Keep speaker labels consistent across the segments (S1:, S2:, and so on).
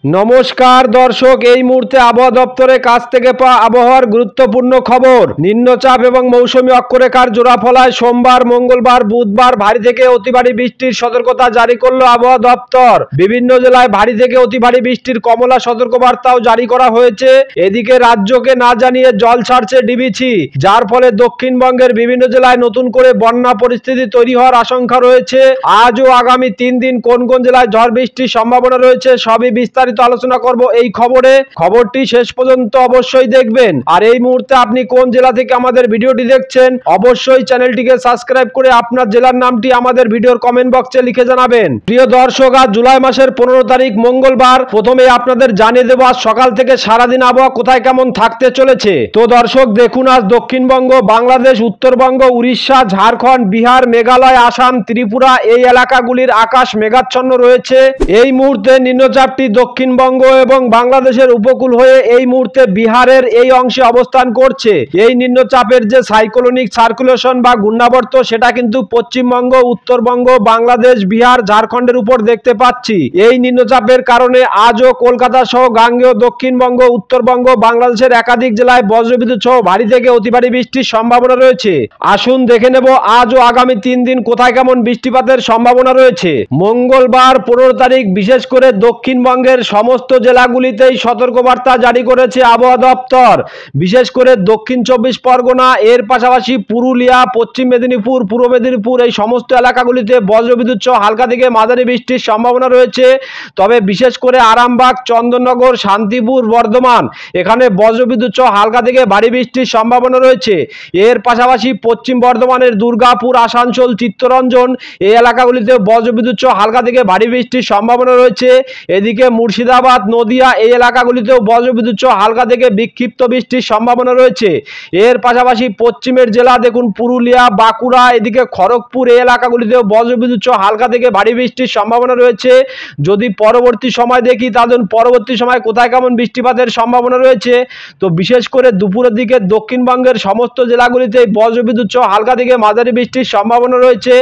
S1: नमस्कार दर्शक এই মুহূর্তে আবহাওয়া দপ্তরের কাছ থেকে পাওয়া আবহাওয়ার গুরুত্বপূর্ণ খবর। নিম্নচাপ এবং মৌসুমী অক্ষরেখার জোড়াফলায় সোমবার, মঙ্গলবার, বুধবার ভারী থেকে অতি ভারী বৃষ্টির সতর্কতা জারি করলো আবহাওয়া দপ্তর। বিভিন্ন জেলায় ভারী থেকে অতি ভারী বৃষ্টির কমলা সতর্কবার্তাও জারি করা হয়েছে। এদিকে রাজ্যকে না জানিয়ে জল ছাড়ছে ডিবিসি, যার ফলে দক্ষিণবঙ্গের বিভিন্ন জেলায় নতুন করে বন্যা পরিস্থিতি তৈরি হওয়ার আশঙ্কা রয়েছে। আজ ও আগামী 3 দিন কোন কোন জেলায় ঝড় বৃষ্টির সম্ভাবনা রয়েছে সবই বিস্তারিত আলোচনা করব এই খবরটি শেষ পর্যন্ত অবশ্যই দেখবেন। আর এই মুহূর্তে আপনি কোন জেলা থেকে আমাদের ভিডিওটি দেখছেন অবশ্যই চ্যানেলটিকে সাবস্ক্রাইব করে আপনার জেলার নামটি আমাদের ভিডিওর কমেন্ট বক্সে লিখে জানাবেন। প্রিয় দর্শক, আজ জুলাই মাসের 15 তারিখ মঙ্গলবার। প্রথমে আপনাদের জানিয়ে দেব আজ সকাল থেকে সারাদিন আবহাওয়া কোথায় কেমন থাকতে চলেছে। তো দর্শক দেখুন, আজ দক্ষিণবঙ্গ, বাংলাদেশ, উত্তরবঙ্গ, উড়িষ্যা, ঝাড়খণ্ড, বিহার, মেঘালয়, আসাম, ত্রিপুরা এই এলাকাগুলির আকাশ মেঘাচ্ছন্ন রয়েছে। এই মুহূর্তে নিম্নচাপটি দক্ষিণবঙ্গ এবং বাংলাদেশের উপকূল হয়ে এই মুহূর্তে বিহারের এই অংশে অবস্থান করছে। এই নিম্নচাপের যে সাইক্লোনিক সার্কুলেশন বা ঘূর্ণাবর্ত সেটা কিন্তু পশ্চিমবঙ্গ, উত্তরবঙ্গ, বাংলাদেশ, বিহার, ঝাড়খণ্ডের উপর দেখতে পাচ্ছি। এই নিম্নচাপের কারণে আজও কলকাতা সহ গাঙ্গেয় দক্ষিণবঙ্গ, উত্তরবঙ্গ, বাংলাদেশের একাধিক জেলায় বজ্রবিদ্যুৎ সহ ভারী থেকে অতি ভারী বৃষ্টির সম্ভাবনা রয়েছে। আসুন দেখে নেব আজ ও আগামী 3 দিন কোথায় কেমন বৃষ্টিপাতের সম্ভাবনা রয়েছে। মঙ্গলবার 15 তারিখ বিশেষ করে দক্ষিণবঙ্গের সমস্ত জেলাগুলিতেই সতর্কবার্তা জারি করেছে আবহাওয়া দপ্তর। বিশেষ করে দক্ষিণ 24 পরগনা, এর পাশাপাশি পুরুলিয়া, পশ্চিম মেদিনীপুর, পূর্ব মেদিনীপুর এই সমস্ত এলাকাগুলিতে বজ্রবিদ্যুৎ সহ হালকা থেকে মাঝারি বৃষ্টির সম্ভাবনা রয়েছে। তবে বিশেষ করে আরামবাগ, চন্দননগর, শান্তিপুর, বর্ধমান এখানে বজ্রবিদ্যুৎ সহ হালকা থেকে ভারী বৃষ্টির সম্ভাবনা রয়েছে। এর পাশাপাশি পশ্চিম বর্ধমানের দুর্গাপুর, আসানসোল, চিত্তরঞ্জন এই এলাকাগুলিতে বজ্রবিদ্যুৎ সহ হালকা থেকে ভারী বৃষ্টির সম্ভাবনা রয়েছে। এদিকে মুর্শিদাবাদ, নদিয়া এই এলাকাগুলিতেও বজ্রবিদ্যুৎ সহ হালকা থেকে বিক্ষিপ্ত বৃষ্টির সম্ভাবনা রয়েছে। এর পাশাপাশি পশ্চিমের জেলা দেখুন পুরুলিয়া, বাঁকুড়া, এদিকে খড়গপুর এই এলাকাগুলিতেও বজ্রবিদ্যুৎ সহ হালকা থেকে ভারী বৃষ্টির সম্ভাবনা রয়েছে। যদি পরবর্তী সময় দেখি তাহলে পরবর্তী সময় কোথায় কেমন বৃষ্টিপাতের সম্ভাবনা রয়েছে, তো বিশেষ করে দুপুরের দিকে দক্ষিণবঙ্গের সমস্ত জেলাগুলিতে বজ্রবিদ্যুৎ সহ হালকা থেকে মাঝারি বৃষ্টির সম্ভাবনা রয়েছে।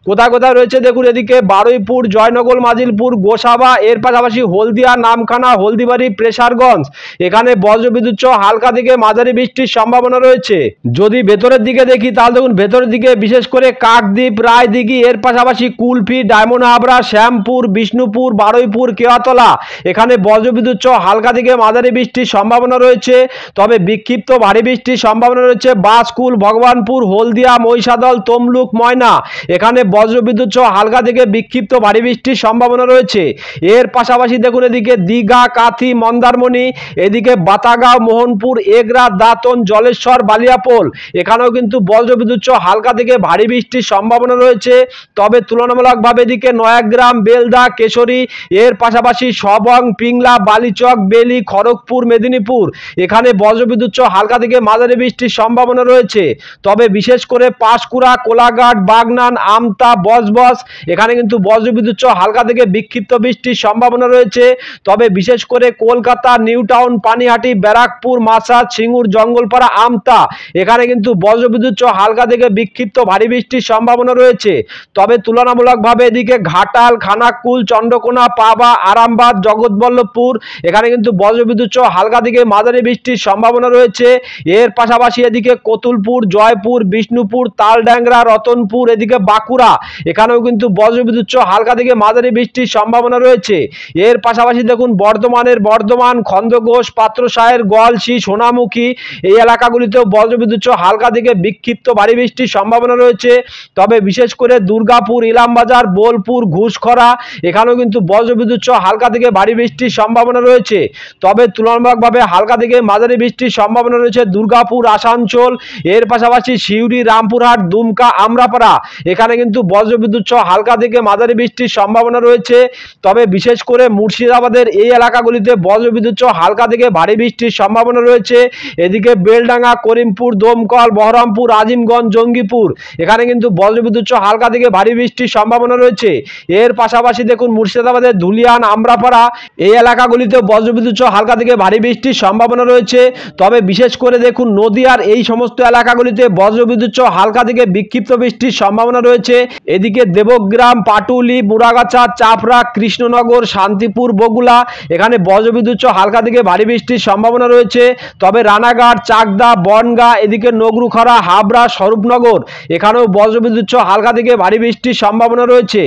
S1: কোথায় কোথায় রয়েছে দেখুন, এদিকে বারুইপুর, জয়নগর, মাজিলপুর, গোসাবা, এর পাশাপাশি হলদিয়া, নামখানা, হলদিবাড়ি, প্রেসারগঞ্জ এখানে বজ্রবিদ্যুৎ সহ হালকা থেকে মাঝারি বৃষ্টির সম্ভাবনা রয়েছে। যদি ভেতরের দিকে দেখি তাহলে দেখুন ভেতরের দিকে বিশেষ করে কাকদ্বীপ, রায়দিঘি, এর পাশাপাশি কুলপি, ডায়মন্ড হাবড়া, শ্যামপুর, বিষ্ণুপুর, বারুইপুর, কেওয়াতলা এখানে বজ্রবিদ্যুৎ সহ হালকা থেকে মাঝারি বৃষ্টির সম্ভাবনা রয়েছে। তবে বিক্ষিপ্ত ভারী বৃষ্টির সম্ভাবনা রয়েছে বাসকুল, ভগবানপুর, হলদিয়া, মহিষাদল, তমলুক, ময়না এখানে বজ্রবিদ্যুৎ সহ হালকা থেকে বিক্ষিপ্ত ভারী বৃষ্টির সম্ভাবনা রয়েছে। এর পাশাপাশি দেখুন এদিকে দীঘা, কাথি, মন্দারমণি, এদিকে বাতাগাঁও, মোহনপুর, এগরা, দাঁতন, জলেশ্বর, বালিয়াপোল এখানেও কিন্তু বজ্রবিদ্যুৎ সহ হালকা থেকে ভারী বৃষ্টির সম্ভাবনা রয়েছে। তবে তুলনামূলকভাবে এদিকে নয়াগ্রাম, বেলদা, কেশরী, এর পাশাপাশি সবং, পিংলা, বালিচক, বেলি, খড়গপুর, মেদিনীপুর এখানে বজ্রবিদ্যুৎ সহ হালকা থেকে মাঝারি বৃষ্টির সম্ভাবনা রয়েছে। তবে বিশেষ করে পাঁশকুড়া, কোলাঘাট, বাগনান, আমতা, বজবজ এখানে কিন্তু বজ্রবিদ্যুৎ সহ হালকা থেকে বিক্ষিপ্ত বৃষ্টির সম্ভাবনা রয়েছে। তবে বিশেষ করে কলকাতা, নিউ টাউন, পানিহাটি, ব্যারাকপুর, মাসাজ, সিঙ্গুর, জঙ্গলপাড়া, আমতা এখানে কিন্তু বজ্রবিদ্যুৎ সহ হালকা থেকে বিক্ষিপ্ত ভারী বৃষ্টির সম্ভাবনা রয়েছে। তবে তুলনামূলকভাবে এদিকে ঘাটাল, খানাকুল, চন্দ্রকোনা, পাবা, আরামবাগ, জগৎবল্লভপুর এখানে কিন্তু বজ্রবিদ্যুৎ সহ হালকা থেকে মাঝারি বৃষ্টির সম্ভাবনা রয়েছে। এর পাশাপাশি এদিকে কতুলপুর, জয়পুর, বিষ্ণুপুর, তালড্যাংরা, রতনপুর, এদিকে বাঁকুড়া এখানেও কিন্তু বজ্রবিদ্যুৎ সহ হালকা থেকে মাঝারি বৃষ্টির সম্ভাবনা রয়েছে। এর পাশাপাশি দেখুন বর্ধমানের বর্ধমান, খন্দঘোষ, পাত্রসাহের, গলসি, সোনামুখী এই এলাকাগুলিতেও বজ্রবিদ্যুৎ সহ হালকা থেকে বিক্ষিপ্ত ভারী বৃষ্টির সম্ভাবনা রয়েছে। তবে বিশেষ করে দুর্গাপুর, ইলামবাজার, বোলপুর, ঘুষখরা এখানেও কিন্তু বজ্রবিদ্যুৎ সহ হালকা থেকে ভারী বৃষ্টির সম্ভাবনা রয়েছে। তবে তুলনামূলকভাবে হালকা থেকে মাঝারি বৃষ্টির সম্ভাবনা রয়েছে দুর্গাপুর, আসানসোল, এর পাশাপাশি সিউড়ি, রামপুরহাট, দুমকা, আমরাপাড়া এখানে কিন্তু বজ্রবিদ্যুৎ সহ হালকা থেকে মাঝারি বৃষ্টির সম্ভাবনা রয়েছে। তবে বিশেষ করে মুর্শিদাবাদের এই এলাকাগুলিতে বজ্রবিদ্যুৎ সহ হালকা থেকে ভারী বৃষ্টির সম্ভাবনা রয়েছে। এদিকে বেলডাঙ্গা, করিমপুর, দমকল, বহরমপুর, আজিমগঞ্জ, জঙ্গিপুর এখানে কিন্তু বজ্রবিদ্যুৎ সহ হালকা থেকে ভারী বৃষ্টির সম্ভাবনা রয়েছে। এর পাশাপাশি দেখুন মুর্শিদাবাদের ধুলিয়ান, আমরাপাড়া এই এলাকাগুলিতে বজ্রবিদ্যুৎ সহ হালকা থেকে ভারী বৃষ্টির সম্ভাবনা রয়েছে। তবে বিশেষ করে দেখুন নদিয়ার এই সমস্ত এলাকাগুলিতে বজ্রবিদ্যুৎ সহ হালকা থেকে বিক্ষিপ্ত বৃষ্টির সম্ভাবনা রয়েছে। এদিকে দেবগ্রাম, পাটুলি, মুরাগাছা, চাপড়া, কৃষ্ণনগর, শান্তিপুর, বগুড়া ব্লকগুলা এখানে বজ্রবিদ্যুৎ সহ হালকা থেকে ভারী বৃষ্টির সম্ভাবনা রয়েছে। তবে রানাঘাট, চাকদা, বনগাঁ, এদিকে নগরুখরা, হাবড়া, স্বরূপনগর এখানেও বজ্রবিদ্যুৎ সহ হালকা থেকে ভারী বৃষ্টির সম্ভাবনা রয়েছে।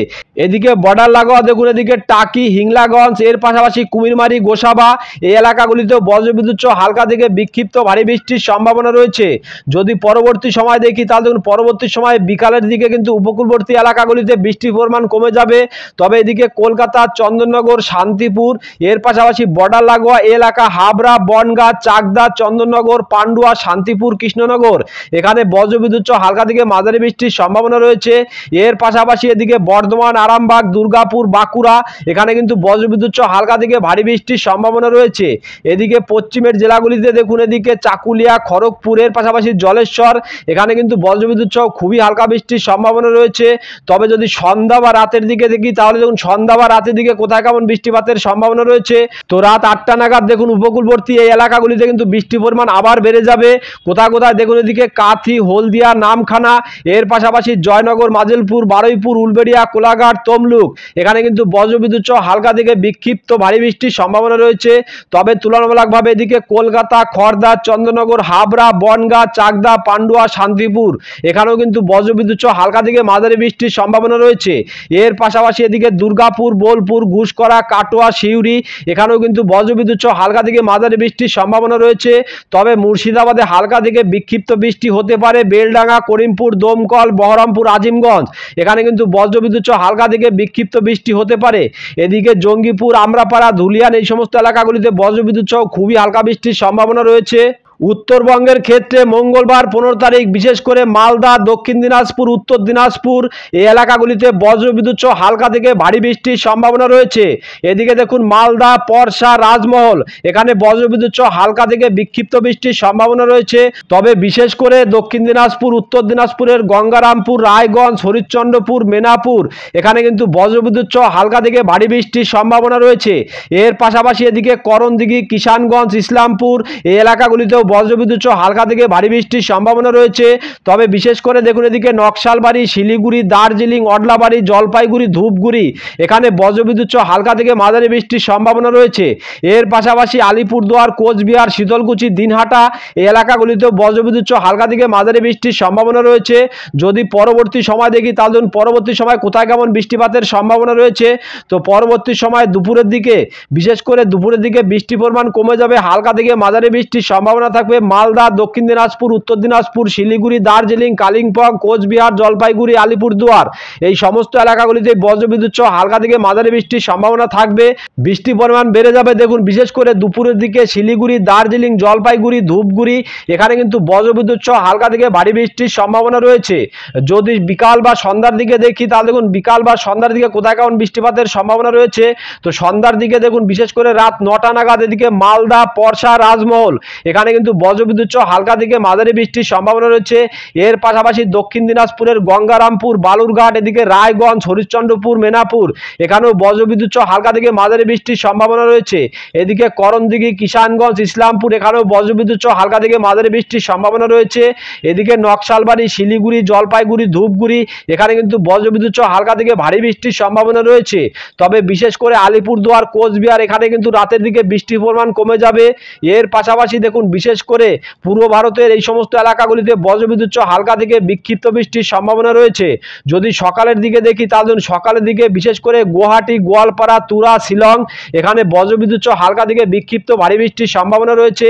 S1: এদিকে বর্ডার লাগোয়া দেখুন এদিকে টাকি, হিংলাগঞ্জ, এর পাশাপাশি কুমিরমারি, গোসাবা এই এলাকাগুলিতেও বজ্রবিদ্যুৎ সহ হালকা থেকে বিক্ষিপ্ত ভারী বৃষ্টির সম্ভাবনা রয়েছে। যদি পরবর্তী সময় দেখি তাহলে দেখুন পরবর্তী সময় বিকালের দিকে কিন্তু উপকূলবর্তী এলাকাগুলিতে বৃষ্টির পরিমাণ কমে যাবে। তবে এদিকে কলকাতা, চন্দননগর, শান্তিপুর এর পাশাপাশি বর্ডার লাগোয়া এলাকা হাবড়া, বনগাঁ, চাকদা, চন্দননগর, পান্ডুয়া, শান্তিপুর, কৃষ্ণনগর এখানে বজ্রবিদ্যুৎ সহ হালকা থেকে মাঝারি বৃষ্টির সম্ভাবনা রয়েছে। এর পাশাপাশি এদিকে বর্ধমান, আরামবাগ, দুর্গাপুর, বাঁকুড়া এখানে কিন্তু বজ্রবিদ্যুৎ সহ হালকা থেকে ভারী বৃষ্টির সম্ভাবনা রয়েছে। এদিকে পশ্চিমের জেলাগুলিতে দেখুন এদিকে চাকুলিয়া, খড়গপুরের পাশাপাশি জলেশ্বর এখানে কিন্তু বজ্রবিদ্যুৎ সহ খুবই হালকা বৃষ্টির সম্ভাবনা রয়েছে। তবে যদি সন্ধ্যা বা রাতের দিকে দেখি তাহলে দেখুন সন্ধ্যা বা রাতের দিকে কোথায় কেমন বৃষ্টিপাতের সম্ভাবনা রয়েছে। তো রাত 8টা নাগাদ দেখুন উপকূলবর্তী এই এলাকাগুলিতে কিন্তু বৃষ্টির পরিমাণ আবার বেড়ে যাবে। কোথায় কোথায় দেখুন এদিকে কাথি, হলদিয়া, নামখানা এর পাশাপাশি জয়নগর, মাজিলপুর, বারুইপুর, উলবেড়িয়া, কোলাঘাট, তমলুক এখানে কিন্তু বজ্রবিদ্যুৎ সহ হালকা থেকে বিক্ষিপ্ত ভারী বৃষ্টির সম্ভাবনা রয়েছে। তবে তুলনামূলকভাবে এদিকে কলকাতা, খড়দা, চন্দননগর, হাবড়া, বনগাঁ, চাকদা, পান্ডুয়া, শান্তিপুর এখানেও কিন্তু বজ্রবিদ্যুৎ সহ হালকা থেকে মাঝারি বৃষ্টির সম্ভাবনা রয়েছে। এর পাশাপাশি এদিকে দুর্গাপুর, বোলপুর, ঘুষকরা, কাটোয়া, সিউড়ি এখানেও কিন্তু বজ্রবিদ্যুৎ সহ হালকা থেকে মাঝারি বৃষ্টির সম্ভাবনা রয়েছে। তবে মুর্শিদাবাদে হালকা থেকে বিক্ষিপ্ত বৃষ্টি হতে পারে। বেলডাঙ্গা, করিমপুর, দমকল, বহরমপুর, আজিমগঞ্জ এখানে কিন্তু বজ্রবিদ্যুৎ সহ হালকা থেকে বিক্ষিপ্ত বৃষ্টি হতে পারে। এদিকে জঙ্গিপুর, আমরাপাড়া, ধুলিয়ান এই সমস্ত এলাকাগুলিতে বজ্রবিদ্যুৎ সহ খুবই হালকা বৃষ্টির সম্ভাবনা রয়েছে। উত্তরবঙ্গের ক্ষেত্রে মঙ্গলবার 15 তারিখ বিশেষ করে মালদা, দক্ষিণ দিনাজপুর, উত্তর দিনাজপুর এই এলাকাগুলিতে বজ্রবিদ্যুৎ সহ হালকা থেকে ভারী বৃষ্টির সম্ভাবনা রয়েছে। এদিকে দেখুন মালদা, পরশা, রাজমহল এখানে বজ্রবিদ্যুৎ সহ হালকা থেকে বিক্ষিপ্ত বৃষ্টির সম্ভাবনা রয়েছে। তবে বিশেষ করে দক্ষিণ দিনাজপুর, উত্তর দিনাজপুরের গঙ্গারামপুর, রায়গঞ্জ, হরিশ্চন্দ্রপুর, মেনাপুর এখানে কিন্তু বজ্রবিদ্যুৎ সহ হালকা থেকে ভারী বৃষ্টির সম্ভাবনা রয়েছে। এর পাশাপাশি এদিকে করণদিঘি, কিষানগঞ্জ, ইসলামপুর এই এলাকাগুলিতেও বজ্রবিদ্যুৎ সহ হালকা থেকে ভারী বৃষ্টির সম্ভাবনা রয়েছে। তবে বিশেষ করে দেখুন এদিকে নকশালবাড়ি, শিলিগুড়ি, দার্জিলিং, অডলাবাড়ি, জলপাইগুড়ি, ধূপগুড়ি এখানে বজ্রবিদ্যুৎ সহ হালকা থেকে মাঝারি বৃষ্টির সম্ভাবনা রয়েছে। এর পাশাপাশি আলিপুরদুয়ার, কোচবিহার, শীতলকুচি, দিনহাটা এই এলাকাগুলিতেও বজ্রবিদ্যুৎ সহ হালকা থেকে মাঝারি বৃষ্টির সম্ভাবনা রয়েছে। যদি পরবর্তী সময় দেখি তাহলে পরবর্তী সময় কোথায় কেমন বৃষ্টিপাতের সম্ভাবনা রয়েছে। তো পরবর্তী সময় দুপুরের দিকে বিশেষ করে দুপুরের দিকে বৃষ্টির পরিমাণ কমে যাবে। হালকা থেকে মাঝারি বৃষ্টির সম্ভাবনা থাকবে মালদা, দক্ষিণ দিনাজপুর, উত্তর দিনাজপুর, শিলিগুড়ি, দার্জিলিং, কালিম্পং, কোচবিহার, জলপাইগুড়ি, আলিপুরদুয়ার এই সমস্ত এলাকাগুলিতে বজ্রবিদ্যুৎ সহ হালকা থেকে মাঝারি বৃষ্টির সম্ভাবনা থাকবে। বৃষ্টির পরিমাণ বেড়ে যাবে দেখুন বিশেষ করে দুপুরের দিকে শিলিগুড়ি, দার্জিলিং, জলপাইগুড়ি, ধূপগুড়ি এখানে কিন্তু বজ্রবিদ্যুৎ সহ হালকা থেকে ভারী বৃষ্টির সম্ভাবনা রয়েছে। যদি বিকাল বা সন্ধ্যার দিকে দেখি তাহলে দেখুন বিকাল বা সন্ধ্যার দিকে কোথায় কেমন বৃষ্টিপাতের সম্ভাবনা রয়েছে। তো সন্ধ্যার দিকে দেখুন বিশেষ করে রাত 9টা নাগাদ এদিকে মালদা, পরশা, রাজমহল এখানে কিন্তু বজ্রবিদ্যুৎ সহ হালকা থেকে মাঝারি বৃষ্টির সম্ভাবনা রয়েছে। এর পাশাপাশি দক্ষিণ দিনাজপুরের গঙ্গারামপুর, বালুরঘাট এদিকে রায়গঞ্জ, হরিশ্চন্দ্রপুর, মেনাপুর এখানেও বজ্রবিদ্যুৎ সহ হালকা থেকে মাঝারি বৃষ্টির সম্ভাবনা রয়েছে। এদিকে করণদিঘি, কিষানগঞ্জ, ইসলামপুর এখানেও বজ্রবিদ্যুৎ সহ হালকা থেকে মাঝারি বৃষ্টির সম্ভাবনা রয়েছে। এদিকে নকশালবাড়ি, শিলিগুড়ি, জলপাইগুড়ি, ধূপগুড়ি এখানে কিন্তু বজ্রবিদ্যুৎ সহ হালকা থেকে ভারী বৃষ্টির সম্ভাবনা রয়েছে। তবে বিশেষ করে আলিপুরদুয়ার, কোচবিহার এখানে কিন্তু রাতের দিকে বৃষ্টির পরিমাণ কমে যাবে। এর পাশাপাশি দেখুন বিশেষ করে পূর্ব ভারতের এই সমস্ত এলাকাগুলিতে বজ্রবিদ্যুৎ সহ হালকা থেকে বিক্ষিপ্ত বৃষ্টির সম্ভাবনা রয়েছে। যদি সকালের দিকে দেখি তাহলে সকালের দিকে বিশেষ করে গুয়াহাটি, গোয়ালপাড়া, তুরা, শিলং এখানে বজ্রবিদ্যুৎ সহ হালকা থেকে বিক্ষিপ্ত ভারী বৃষ্টির সম্ভাবনা রয়েছে।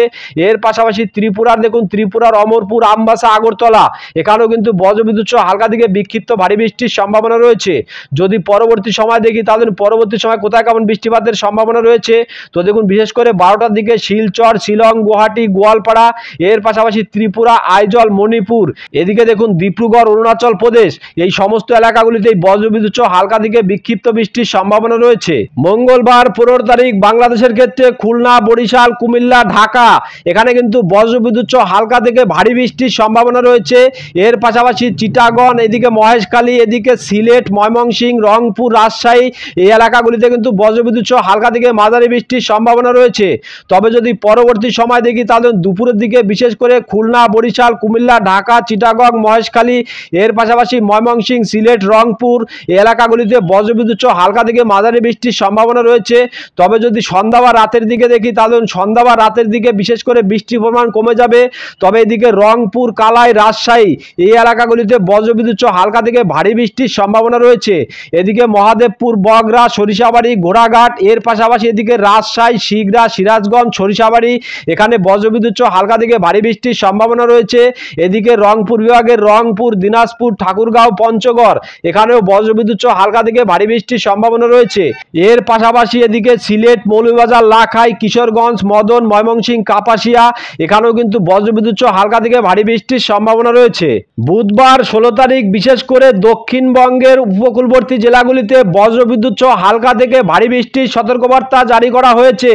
S1: এর পাশাপাশি ত্রিপুরার দেখুন ত্রিপুরার অমরপুর, আমবাসা, আগরতলা এখানেও কিন্তু বজ্রবিদ্যুৎ সহ হালকা থেকে বিক্ষিপ্ত ভারী বৃষ্টির সম্ভাবনা রয়েছে। যদি পরবর্তী সময় দেখি তাহলে পরবর্তী সময় কোথায় কেমন বৃষ্টিপাতের সম্ভাবনা রয়েছে। তো দেখুন বিশেষ করে 12টার দিকে শিলচর, শিলং, গুয়াহাটি, গোয়ালপাড়া এর পাশাপাশি ত্রিপুরা, আইজল, মণিপুর এদিকে দেখুন ডিব্রুগড়, অরুণাচল প্রদেশ এই সমস্ত এলাকাগুলিতে বজ্রবিদ্যুৎ সহ হালকা থেকে বিক্ষিপ্ত বৃষ্টির সম্ভাবনা রয়েছে। মঙ্গলবার 15 তারিখ বাংলাদেশের ক্ষেত্রে খুলনা, বরিশাল, কুমিল্লা, ঢাকা এখানে কিন্তু বজ্রবিদ্যুৎ সহ হালকা থেকে ভারী বৃষ্টির সম্ভাবনা রয়েছে। এর পাশাপাশি চিটাগং এদিকে মহেশখালী, এদিকে সিলেট, ময়মনসিংহ, রংপুর, রাজশাহী এই এলাকাগুলিতে কিন্তু বজ্রবিদ্যুৎ সহ হালকা থেকে মাঝারি বৃষ্টির সম্ভাবনা রয়েছে। তবে যদি পরবর্তী সময় দেখি তাহলে দুপুরের দিকে বিশেষ করে খুলনা, বরিশাল, কুমিল্লা, ঢাকা, চিটাগং, মহেশখালী, এর পাশাপাশি ময়মনসিংহ, সিলেট, রংপুর এই এলাকাগুলিতে বজ্রবিদ্যুৎ সহ হালকা থেকে মাঝারি বৃষ্টির সম্ভাবনা রয়েছে। তবে যদি সন্ধ্যা বা রাতের দিকে দেখি তাহলে সন্ধ্যা বা রাতের দিকে বিশেষ করে বৃষ্টির পরিমাণ কমে যাবে। তবে এদিকে রংপুর, কালাই, রাজশাহী এই এলাকাগুলিতে বজ্রবিদ্যুৎ সহ হালকা থেকে ভারী বৃষ্টির সম্ভাবনা রয়েছে। এদিকে মহাদেবপুর, বগরা, সরিষাবাড়ি, ঘোড়াঘাট এর পাশাপাশি এদিকে রাজশাহী, শিগড়া, সিরাজগঞ্জ, সরিষাবাড়ি এখানে বজ্রবিদ্যুৎ সহ হালকা থেকে ভারী বৃষ্টির সম্ভাবনা রয়েছে। এদিকে রংপুর বিভাগের রংপুর, দিনাজপুর, ঠাকুরগাঁও, পঞ্চগড় এখানেও বজ্রবিদ্যুৎ সহ হালকা থেকে ভারী বৃষ্টির সম্ভাবনা রয়েছে। এর পাশাপাশি এদিকে সিলেট, মৌলভীবাজার, লাখাই, কিশোরগঞ্জ, মদন, ময়মনসিংহ, কাপাসিয়া এখানেও কিন্তু বজ্রবিদ্যুৎ সহ হালকা থেকে ভারী বৃষ্টির সম্ভাবনা রয়েছে। বুধবার 16 তারিখ বিশেষ করে দক্ষিণবঙ্গের উপকূলবর্তী জেলাগুলিতে বজ্রবিদ্যুৎ সহ হালকা থেকে ভারী বৃষ্টির সতর্কবার্তা জারি করা হয়েছে।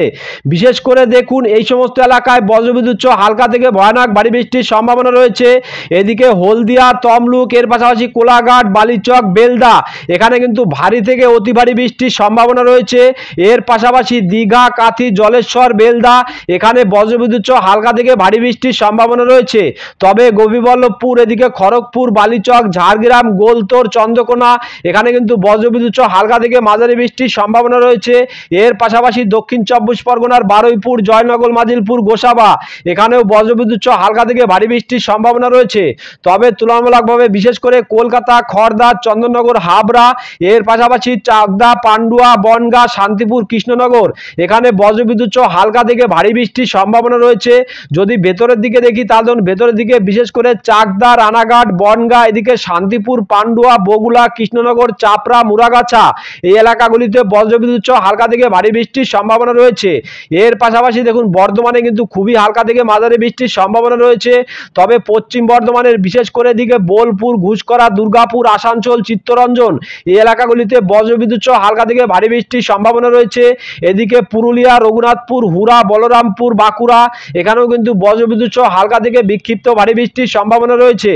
S1: বিশেষ করে দেখুন এই সমস্ত এলাকায় বজ্রবিদ্যুৎ সহ হালকা থেকে ভয়ানক ভারী বৃষ্টির সম্ভাবনা রয়েছে। এদিকে হলদিয়া, তমলুক এর পাশাপাশি কোলাঘাট, বালিচক, বেলদা এখানে কিন্তু ভারী থেকে অতি ভারী বৃষ্টির সম্ভাবনা রয়েছে। এর পাশাপাশি দীঘা, কাথি, জলেশ্বর, বেলদা এখানে বজ্রবিদ্যুৎ সহ হালকা থেকে ভারী বৃষ্টির সম্ভাবনা রয়েছে। তবে গোপীবল্লভপুর, এদিকে খড়গপুর, বালিচক, ঝাড়গ্রাম, গোলতোড়, চন্দ্রকোনা এখানে কিন্তু বজ্রবিদ্যুৎ সহ হালকা থেকে মাঝারি বৃষ্টির সম্ভাবনা রয়েছে। এর পাশাপাশি দক্ষিণ 24 পরগনার বারুইপুর, জয়নগর, মাজিলপুর, গোসাবা এখানেও বজ্রবিদ্যুৎ সহ হালকা থেকে ভারী বৃষ্টির সম্ভাবনা রয়েছে। তবে তুলনামূলকভাবে বিশেষ করে কলকাতা, খড়দা, চন্দননগর, হাবড়া এর পাশাপাশি চাকদা, পান্ডুয়া, বনগাঁ, শান্তিপুর, কৃষ্ণনগর এখানে বজ্রবিদ্যুৎ সহ হালকা থেকে ভারী বৃষ্টির সম্ভাবনা রয়েছে। যদি ভেতরের দিকে দেখি তাহলে ভেতরের দিকে বিশেষ করে চাকদা, রানাঘাট, বনগাঁ এদিকে শান্তিপুর, পান্ডুয়া, বগুলা, কৃষ্ণনগর, চাপড়া, মুরাগাছা এই এলাকাগুলিতে বজ্রবিদ্যুৎ সহ হালকা থেকে ভারী বৃষ্টির সম্ভাবনা রয়েছে। এর পাশাপাশি দেখুন বর্ধমানে কিন্তু খুবই হালকা থেকে মাঝারি বৃষ্টির সম্ভাবনা রয়েছে। তবে পশ্চিম বর্ধমানের বিশেষ করে এদিকে বোলপুর, ঘুষকরা, দুর্গাপুর, আসানসোল, চিত্তরঞ্জন এই এলাকাগুলিতে বজ্রবিদ্যুৎ সহ হালকা থেকে ভারী বৃষ্টির সম্ভাবনা রয়েছে। এদিকে পুরুলিয়া, রঘুনাথপুর, হুরা, বলরামপুর, বাঁকুড়া এখানেও কিন্তু বজ্রবিদ্যুৎ সহ হালকা থেকে বিক্ষিপ্ত ভারী বৃষ্টির সম্ভাবনা রয়েছে।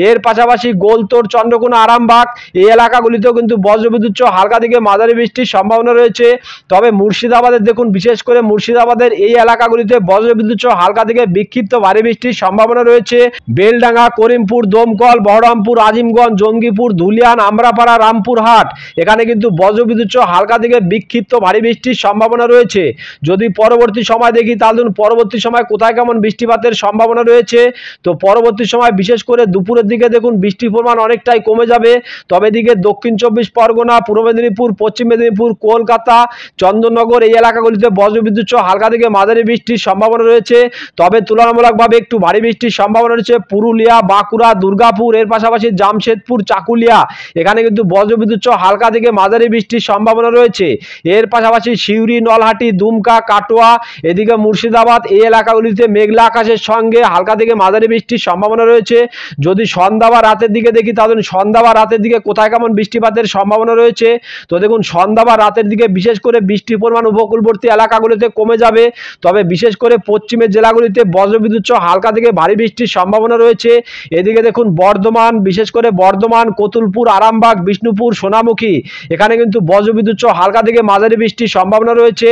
S1: এর পাশাপাশি গোলতোড়, চন্দ্রকোনা, আরামবাগ এই এলাকাগুলিতেও কিন্তু বজ্রবিদ্যুৎ সহ হালকা থেকে মাঝারি বৃষ্টির সম্ভাবনা রয়েছে। তবে মুর্শিদাবাদের দেখুন বিশেষ করে মুর্শিদাবাদের এই এলাকাগুলিতে বজ্রবিদ্যুৎ সহ হালকা থেকে বিক্ষিপ্ত ভারী বৃষ্টির সম্ভাবনা রয়েছে। বেলডাঙ্গা, করিমপুর, দমকল, বহরমপুর, আজিমগঞ্জ, জঙ্গিপুর, ধুলিয়ান, আমরাপাড়া, রামপুরহাট এখানে কিন্তু বজ্রবিদ্যুৎ সহ হালকা থেকে বিক্ষিপ্ত ভারী বৃষ্টির সম্ভাবনা রয়েছে। যদি পরবর্তী সময় দেখি তাহলে পরবর্তী সময় কোথায় কেমন বৃষ্টিপাতের সম্ভাবনা রয়েছে, তো পরবর্তী সময় বিশেষ করে দুপুরের দিকে দেখুন বৃষ্টির পরিমাণ অনেকটাই কমে যাবে। তবে এদিকে দক্ষিণ 24 পরগনা, পূর্ব মেদিনীপুর, পশ্চিম মেদিনীপুর, কলকাতা, চন্দননগর এই এলাকাগুলিতে বজ্রবিদ্যুৎ সহ হালকা থেকে মাঝারি বৃষ্টির সম্ভাবনা রয়েছে। তবে তুলনামূলকভাবে একটু ভারী বৃষ্টির সম্ভাবনা রয়েছে পুরুলিয়া, বাঁকুড়া, দুর্গাপুর এর পাশাপাশি জামশেদপুর, চাকুলিয়া এখানে কিন্তু বজ্রবিদ্যুৎ সহ হালকা থেকে মাঝারি বৃষ্টির সম্ভাবনা রয়েছে। এর পাশাপাশি সিউড়ি, নলহাটি, দুমকা, কাটোয়া এদিকে মুর্শিদাবাদ এই এলাকাগুলিতে মেঘলা আকাশের সঙ্গে হালকা থেকে মাঝারি বৃষ্টির সম্ভাবনা রয়েছে। যদি সন্ধ্যা বা রাতের দিকে দেখি তাহলে সন্ধ্যা বা রাতের দিকে কোথায় কেমন বৃষ্টিপাতের সম্ভাবনা রয়েছে, তো দেখুন সন্ধ্যা বা রাতের দিকে বিশেষ করে বৃষ্টির পরিমাণ উপকূলবর্তী এলাকাগুলিতে কমে যাবে। তবে বিশেষ করে পশ্চিমের জেলাগুলিতে বজ্রবিদ্যুৎ সহ হালকা থেকে ভারী বৃষ্টির সম্ভাবনা রয়েছে। এদিকে দেখুন বর্ধমান, বিশেষ করে বর্ধমান, কতুলপুর, আরামবাগ, বিষ্ণুপুর, সোনামুখী এখানে কিন্তু বজ্রবিদ্যুৎ সহ হালকা থেকে মাঝারি বৃষ্টির সম্ভাবনা রয়েছে।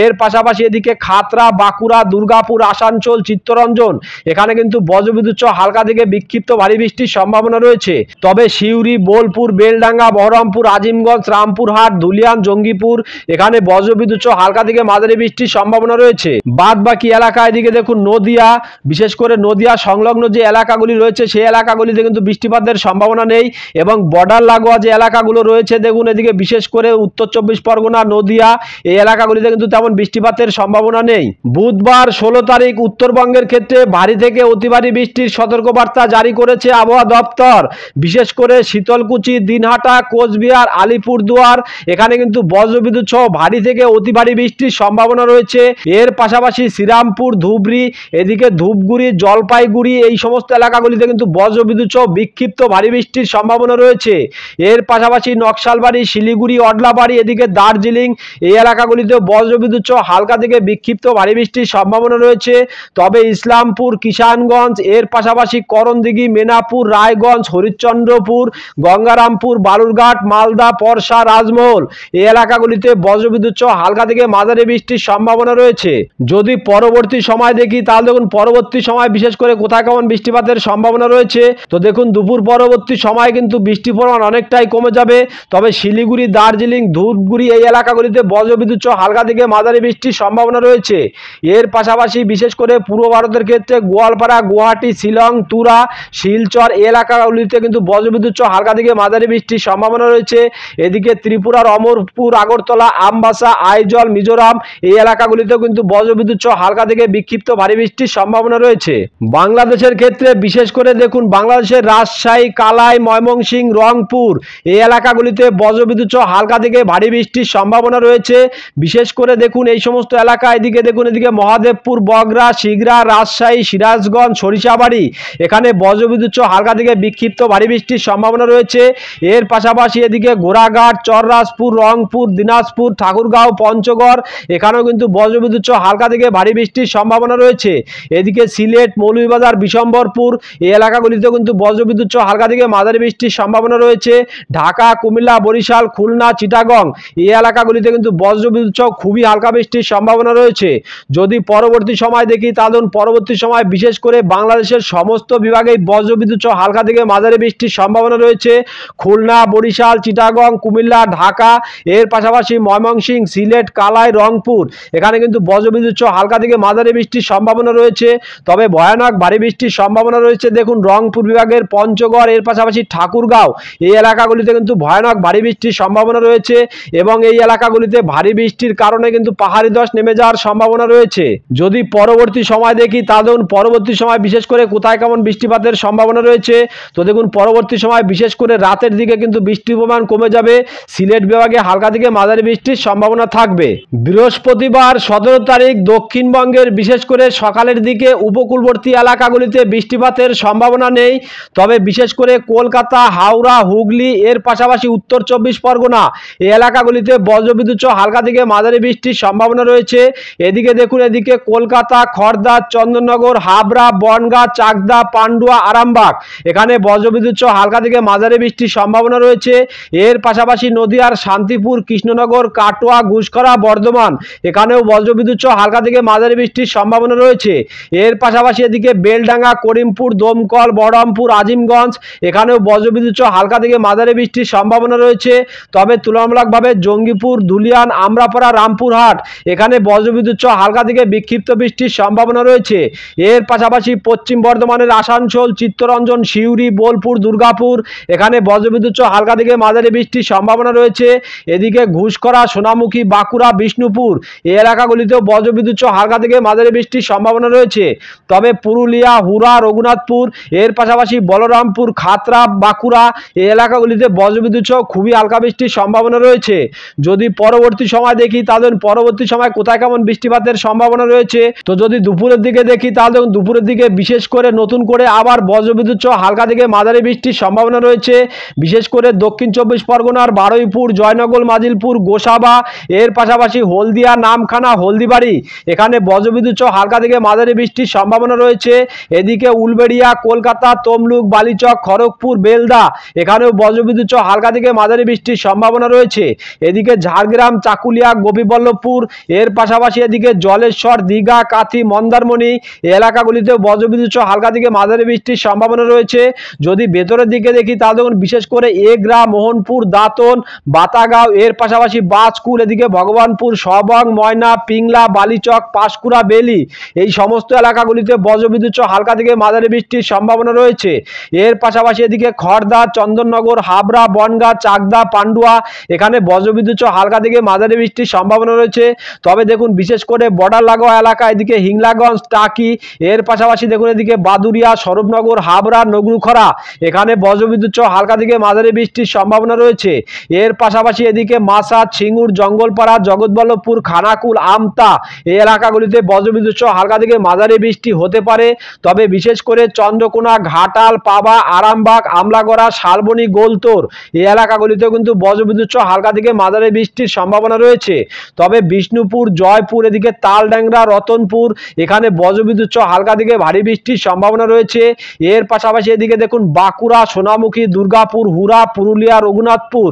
S1: এর পাশাপাশি এদিকে খাতড়া, বাঁকুড়া, দুর্গাপুর, আসানসোল, চিত্তরঞ্জন এখানে কিন্তু বজ্রবিদ্যুৎ সহ হালকা থেকে বিক্ষিপ্ত ভারী বৃষ্টির সম্ভাবনা রয়েছে। তবে সিউড়ি, বোলপুর, বেলডাঙ্গা, বহরমপুর, আজিমগঞ্জ, রামপুরহাট, ধুলিয়ান, জঙ্গিপুর এখানে বজ্রবিদ্যুৎ সহ হালকা থেকে মাঝারি বৃষ্টির সম্ভাবনা রয়েছে। বাদ বাকি এলাকা এদিকে দেখুন নদিয়া, বিশেষ করে নদিয়া সংলগ্ন যে এলাকাগুলি রয়েছে সেই এলাকাগুলিতে কিন্তু বৃষ্টিপাতের সম্ভাবনা নেই এবং বর্ডার লাগোয়া যে এলাকাগুলো রয়েছে দেখুন এদিকে বিশেষ করে উত্তর 24 পরগনা, নদিয়া এই এলাকাগুলিতে কিন্তু তেমন বৃষ্টিপাতের সম্ভাবনা নেই। বুধবার 16 তারিখ উত্তরবঙ্গের ক্ষেত্রে ভারী থেকে অতি ভারী বৃষ্টির সতর্কবার্তা জারি করেছে আবহাওয়া দপ্তর। বিশেষ করে শীতলকুচি, দিনহাটা, কোচবিহার, আলিপুরদুয়ার এখানে কিন্তু বজ্রবিদ্যুৎ সহ ভারী থেকে অতি ভারী বৃষ্টির সম্ভাবনা রয়েছে। এর পাশাপাশি শ্রীরামপুর, ধুবড়ি এদিকে ধূপগুড়ি, জলপাইগুড়ি এই সমস্ত এলাকাগুলিতে কিন্তু বজ্রবিদ্যুৎ সহ বিক্ষিপ্ত ভারী বৃষ্টির সম্ভাবনা রয়েছে। এর পাশাপাশি নকশালবাড়ি, শিলিগুড়ি, অডলাবাড়ি এদিকে দার্জিলিং এই এলাকাগুলিতে বজ্রবিদ্যুৎ সহ হালকা থেকে বিক্ষিপ্ত ভারী বৃষ্টির সম্ভাবনা রয়েছে। তবে ইসলামপুর, কিষানগঞ্জ এর পাশাপাশি করণদিঘি, মেনাপুর, রায়গঞ্জ, হরিশ্চন্দ্রপুর, গঙ্গারামপুর, বালুরঘাট, মালদা, পরশা, রাজমহল এই এলাকাগুলিতে বজ্রবিদ্যুৎ সহ হালকা থেকে মাঝারি বৃষ্টির সম্ভাবনা রয়েছে। যদি পরবর্তী সময় দেখি দেখি তাহলে দেখুন পরবর্তী সময় বিশেষ করে কোথায় কেমন বৃষ্টিপাতের সম্ভাবনা রয়েছে। তো দেখুন দুপুর পরবর্তী সময় কিন্তু বৃষ্টির পরিমাণ অনেকটাই কমে যাবে, তবে শিলিগুড়ি, দার্জিলিং, ধূপগুড়ি এই এলাকাগুলিতে বজ্রবিদ্যুৎ সহ হালকা থেকে মাঝারি বৃষ্টির সম্ভাবনা রয়েছে। এর পাশাপাশি বিশেষ করে পূর্ব ভারতের ক্ষেত্রে গোয়ালপাড়া, গুয়াহাটি, শিলং, তুরা, শিলচর এই এলাকাগুলিতে কিন্তু বজ্রবিদ্যুৎ সহ হালকা থেকে মাঝারি বৃষ্টির সম্ভাবনা রয়েছে। এদিকে ত্রিপুরার অমরপুর, আগরতলা, আমবাসা, আইজল, মিজোরাম এই এলাকাগুলিতেও কিন্তু বজ্রবিদ্যুৎ সহ হালকা থেকে বিক্ষিপ্ত ভারী বৃষ্টির সম্ভাবনা রয়েছে। বাংলাদেশের ক্ষেত্রে বিশেষ করে দেখুন বাংলাদেশের রাজশাহী, কালাই, ময়মনসিংহ, রংপুর এই এলাকাগুলিতে বজ্রবিদ্যুৎ সহ হালকা থেকে ভারী বৃষ্টির সম্ভাবনা রয়েছে। বিশেষ করে দেখুন এই সমস্ত এলাকা, এদিকে দেখুন এদিকে মহাদেবপুর, বগরা, শিগরা, রাজশাহী, সিরাজগঞ্জ, সরিষাবাড়ি এখানে বজ্রবিদ্যুৎ সহ হালকা থেকে বিক্ষিপ্ত ভারী বৃষ্টির সম্ভাবনা রয়েছে। এর পাশাপাশি এদিকে গোরাঘাট, চররাজপুর, রংপুর, দিনাজপুর, ঠাকুরগাঁও, পঞ্চগড় এখানেও কিন্তু বজ্রবিদ্যুৎ সহ হালকা থেকে ভারী বৃষ্টির সম্ভাবনা রয়েছে। এদিকে সিলেট, মৌলভীবাজার, বিশম্বরপুর এই এলাকাগুলিতেও কিন্তু বজ্রবিদ্যুৎ সহ হালকা থেকে মাঝারি বৃষ্টির সম্ভাবনা রয়েছে। ঢাকা, কুমিল্লা, বরিশাল, খুলনা, চিটাগং এই এলাকাগুলিতে কিন্তু বজ্রবিদ্যুৎ সহ খুবই হালকা বৃষ্টির সম্ভাবনা রয়েছে। যদি পরবর্তী সময় দেখি তাহলে পরবর্তী সময় বিশেষ করে বাংলাদেশের সমস্ত বিভাগেই বজ্রবিদ্যুৎ সহ হালকা থেকে মাঝারি বৃষ্টির সম্ভাবনা রয়েছে। খুলনা, বরিশাল, চিটাগং, কুমিল্লা, ঢাকা এর পাশাপাশি ময়মনসিংহ, সিলেট, কালাই, রংপুর এখানে কিন্তু বজ্রবিদ্যুৎ সহ হালকা থেকে মাঝারি বৃষ্টির সম্ভাবনা রয়েছে। তবে ভয়ানক ভারী বৃষ্টির সম্ভাবনা রয়েছে দেখুন রংপুর বিভাগের পঞ্চগড়, এর পাশাপাশি ঠাকুরগাঁও এই এলাকাগুলিতে কিন্তু ভয়ানক ভারী বৃষ্টির সম্ভাবনা রয়েছে এবং এই এলাকাগুলিতে ভারী বৃষ্টির কারণে কিন্তু পাহাড়ি ধস নেমে যাওয়ার সম্ভাবনা রয়েছে। যদি পরবর্তী সময় দেখি তাহলে পরবর্তী সময় বিশেষ করে কোথায় কেমন বৃষ্টিপাতের সম্ভাবনা রয়েছে। তো দেখুন পরবর্তী সময় বিশেষ করে রাতের দিকে কিন্তু বৃষ্টির পরিমাণ কমে যাবে। সিলেট বিভাগে হালকা থেকে মাঝারি বৃষ্টির সম্ভাবনা থাকবে। বৃহস্পতিবার 17 তারিখ দক্ষিণবঙ্গের বিশেষ করে সকালের দিকে উপকূলবর্তী এলাকাগুলিতে বৃষ্টিপাতের সম্ভাবনা নেই, তবে বিশেষ করে কলকাতা, হাওড়া, হুগলি এর পাশাপাশি উত্তর 24 পরগনা এই এলাকাগুলিতে বজ্রবিদ্যুৎ সহ হালকা থেকে মাঝারি বৃষ্টির সম্ভাবনা রয়েছে। এদিকে দেখুন এদিকে কলকাতা, খড়দা, চন্দননগর, হাবড়া, বনগাঁ, চাকদা, পান্ডুয়া, আরামবাগ এখানে বজ্রবিদ্যুৎ সহ হালকা থেকে মাঝারি বৃষ্টির সম্ভাবনা রয়েছে। এর পাশাপাশি নদিয়ার শান্তিপুর, কৃষ্ণনগর, কাটোয়া, ঘুষখরা, বর্ধমান এখানেও বজ্রবিদ্যুৎ সহ হালকা থেকে মাঝারি বৃষ্টির সম্ভাবনা রয়েছে। এর পাশাপাশি এদিকে বেলডাঙ্গা, করিমপুর, দমকল, বহরমপুর, আজিমগঞ্জ এখানেও বজ্রবিদ্যুৎ সহ হালকা থেকে মাঝারি বৃষ্টির সম্ভাবনা রয়েছে। তবে তুলনামূলকভাবে জঙ্গিপুর, ধুলিয়ান, আমরাপাড়া, রামপুরহাট এখানে বজ্রবিদ্যুৎ সহ হালকা থেকে বিক্ষিপ্ত বৃষ্টির সম্ভাবনা রয়েছে। এর পাশাপাশি পশ্চিম বর্ধমানের আসানসোল, চিত্তরঞ্জন, সিউড়ি, বোলপুর, দুর্গাপুর এখানে বজ্রবিদ্যুৎ সহ হালকা থেকে মাঝারি বৃষ্টির সম্ভাবনা রয়েছে। এদিকে ঘুষখরা, সোনামুখী, বাঁকুড়া, বিষ্ণুপুর এই এলাকাগুলিতেও বজ্রবিদ্যুৎ সহ হালকা থেকে মাঝারি বৃষ্টির সম্ভাবনা রয়েছে। তবে পুরুলিয়া, হুরা, রঘুনাথপুর এর পাশাপাশি বলরামপুর, খাতড়া, বাঁকুড়া এই এলাকাগুলিতে বজ্রবিদ্যুৎ সহ খুবই হালকা বৃষ্টির সম্ভাবনা রয়েছে। যদি পরবর্তী সময় দেখি তাহলে পরবর্তী সময় কোথায় কেমন বৃষ্টিপাতের সম্ভাবনা রয়েছে। তো যদি দুপুরের দিকে দেখি তাহলে দুপুরের দিকে বিশেষ করে নতুন করে আবার বজ্রবিদ্যুৎ সহ হালকা থেকে মাঝারি বৃষ্টির সম্ভাবনা রয়েছে। বিশেষ করে দক্ষিণ 24 পরগনার বারুইপুর, জয়নগর, মাজিলপুর, গোসাবা এর পাশাপাশি হলদিয়া, নামখানা, হলদিবাড়ি এখানে বজ্রবিদ্যুৎ সহ হালকা থেকে মাঝারি বৃষ্টির সম্ভাবনা রয়েছে। এদিকে উলবেড়িয়া, কলকাতা, তমলুক, বালিচক, খড়গপুর, বেলদা এখানেও বজ্রবিদ্যুৎ সহ হালকা থেকে মাঝারি বৃষ্টির সম্ভাবনা রয়েছে। এদিকে ঝাড়গ্রাম, চাকুলিয়া, গোপীবল্লভপুর এর পাশাপাশি এদিকে জলেশ্বর, দীঘা, কাথি, মন্দারমণি এই এলাকাগুলিতে বজ্রবিদ্যুৎ সহ হালকা থেকে মাঝারি বৃষ্টির সম্ভাবনা রয়েছে। যদি ভেতরের দিকে দেখি তাহলে বিশেষ করে এগরা, মোহনপুর, দাঁতন, বাতাগাঁও এর পাশাপাশি বাজকুল, এদিকে ভগবানপুর, সবং, ময়না, পিংলা, বালিচক, পাঁশকুড়া, বেলি এই সমস্ত এলাকাগুলিতে বজ্রবিদ্যুৎ সহ হালকা থেকে মাঝারি বৃষ্টির সম্ভাবনা রয়েছে। এর পাশাপাশি এদিকে খড়দা, চন্দননগর, হাবড়া, বনগাঁ, চাকদা, পান্ডুয়া এখানে বজ্রবিদ্যুৎ সহ হালকা থেকে মাঝারি বৃষ্টির সম্ভাবনা রয়েছে। তবে দেখুন বিশেষ করে বর্ডার লাগোয়া এলাকা এদিকে হিংলাগঞ্জ, টাকি এর পাশাপাশি দেখুন এদিকে বাদুরিয়া, স্বরূপনগর, হাবড়া, নগরুখরা এখানে বজ্রবিদ্যুৎ সহ হালকা থেকে মাঝারি বৃষ্টির সম্ভাবনা রয়েছে। এর পাশাপাশি এদিকে মাসাদ, সিঙ্গুর, জঙ্গলপাড়া, জগৎবল্লভপুর, খানাকুল, আমতা এই এলাকাগুলিতে বজ্রবিদ্যুৎ সহ হালকা থেকে মাঝারি বৃষ্টি হতে পারে। তবে বিশেষ করে চন্দ্রকোনা, ঘাটাল, পাবা, আরামবাগ, আমলাগড়া, শালবনী, গোলতোর এই এলাকাগুলিতেও কিন্তু বজ্রবিদ্যুৎ সহ হালকা থেকে মাঝারি বৃষ্টির সম্ভাবনা রয়েছে। তবে বিষ্ণুপুর, জয়পুর এদিকে তালড্যাংরা, রতনপুর এখানে বজ্রবিদ্যুৎ সহ হালকা থেকে ভারী বৃষ্টির সম্ভাবনা রয়েছে। এর পাশাপাশি এদিকে দেখুন বাঁকুড়া, সোনামুখী, দুর্গাপুর, হুরা, পুরুলিয়া, রঘুনাথপুর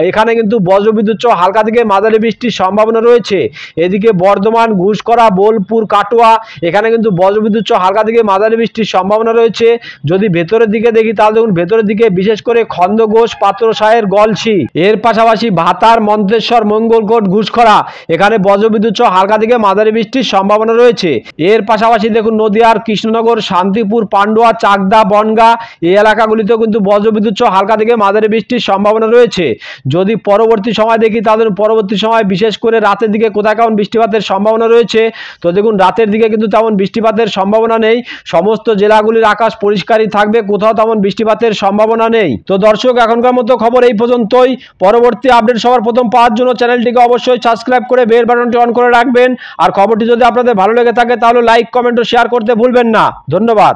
S1: এখানে কিন্তু বজ্রবিদ্যুৎ সহ হালকা থেকে মাঝারি বৃষ্টির সম্ভাবনা রয়েছে। এদিকে বর্ধমান, ঘুষখরা, বোলপুর, কাটোয়া পান্ডুয়া এখানে কিন্তু বজ্রবিদ্যুৎ সহ হালকা থেকে মাঝারি বৃষ্টির সম্ভাবনা রয়েছে। যদি ভেতরের দিকে দেখি তাহলে দেখুন ভেতরের দিকে বিশেষ করে খন্দঘোষ, পাত্রসাহের, গলসি, এর পাশাপাশি ভাতার, মন্তেশ্বর, মঙ্গলকোট, ঘুষখরা এখানে বজ্রবিদ্যুৎ সহ হালকা থেকে মাঝারি বৃষ্টির সম্ভাবনা রয়েছে। এর পাশাপাশি দেখুন নদিয়ার কৃষ্ণনগর, শান্তিপুর, পান্ডুয়া, চাকদা, বনগা এই এলাকাগুলিতেও কিন্তু বজ্রবিদ্যুৎ সহ হালকা থেকে মাঝারি বৃষ্টির সম্ভাবনা রয়েছে। যদি পরবর্তী সময় দেখি তাহলে পরবর্তী সময় বিশেষ করে রাতের দিকে কোথায় কেমন বৃষ্টিপাতের সম্ভাবনা রয়েছে। তো দেখুন রাতের দিকে কিন্তু তেমন বৃষ্টিপাতের সম্ভাবনা নেই, সমস্ত জেলাগুলির আকাশ পরিষ্কারই থাকবে, কোথাও তেমন বৃষ্টিপাতের সম্ভাবনা নেই। তো দর্শক এখনকার মতো খবর এই পর্যন্তই। পরবর্তী আপডেট সবার প্রথম পাওয়ার জন্য চ্যানেলটিকে অবশ্যই সাবস্ক্রাইব করে বেল বাটনটি অন করে রাখবেন। আর খবরটি যদি আপনাদের ভালো লেগে থাকে তাহলে লাইক, কমেন্ট ও শেয়ার করতে ভুলবেন না। ধন্যবাদ।